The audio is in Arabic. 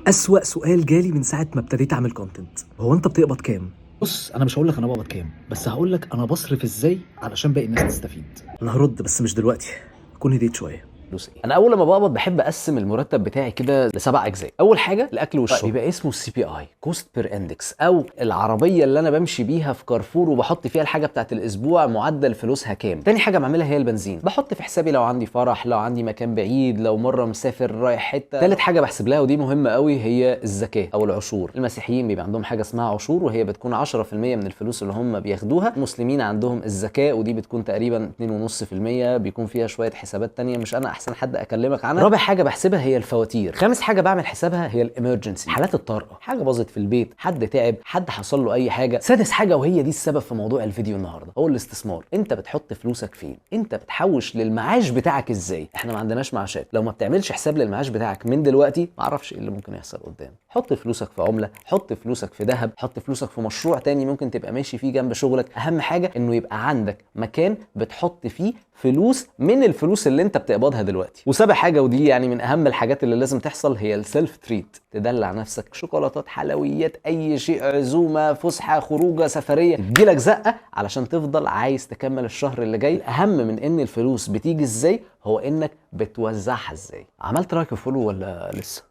أسوأ سؤال جالي من ساعة ما ابتديت أعمل كونتنت، هو أنت بتقبض كام؟ بص، انا مش هقول لك انا بقبض كام، بس هقول لك انا بصرف ازاي علشان باقي الناس تستفيد. أنا هرد بس مش دلوقتي، كون هديت شوية. فلوس ايه؟ انا اول لما بقبض بحب اقسم المرتب بتاعي كده لسبع اجزاء. اول حاجه الاكل والشرب، بيبقى اسمه السي بي اي، كوست بير اندكس، او العربيه اللي انا بمشي بيها في كارفور وبحط فيها الحاجه بتاعت الاسبوع معدل فلوسها كام. تاني حاجه بعملها هي البنزين، بحط في حسابي لو عندي فرح، لو عندي مكان بعيد، لو مره مسافر رايح حته. تالت حاجه بحسب لها ودي مهمه قوي هي الزكاه او العشور. المسيحيين بيبقى عندهم حاجه اسمها عشور، وهي بتكون 10% من الفلوس اللي هم بياخدوها. المسلمين عندهم الزكاه ودي بتكون تقريبا 2.5%، بيكون فيها شويه حسابات تانية مش انا احسن حد اكلمك عنها. رابع حاجه بحسبها هي الفواتير. خامس حاجه بعمل حسابها هي الامرجنسي، حالات الطارئه، حاجه باظت في البيت، حد تعب، حد حصل له اي حاجه. سادس حاجه وهي دي السبب في موضوع الفيديو النهارده هو الاستثمار. انت بتحط فلوسك فين؟ انت بتحوش للمعاش بتاعك ازاي؟ احنا ما عندناش معاشات، لو ما بتعملش حساب للمعاش بتاعك من دلوقتي ما اعرفش ايه اللي ممكن يحصل قدام. حط فلوسك في عمله، حط فلوسك في ذهب، حط فلوسك في مشروع تاني ممكن تبقى ماشي فيه جنب شغلك. اهم حاجه انه يبقى عندك مكان بتحط فيه فلوس من الفلوس اللي انت بتقبضها دلوقتي. وسابع حاجه ودي يعني من اهم الحاجات اللي لازم تحصل هي السيلف تريت. تدلع نفسك، شوكولاتات، حلويات، اي شيء، عزومه، فسحه، خروجه، سفريه، تجيلك زقه علشان تفضل عايز تكمل الشهر اللي جاي. الاهم من ان الفلوس بتيجي ازاي هو انك بتوزعها ازاي. عملت لايك وفولو ولا لسه؟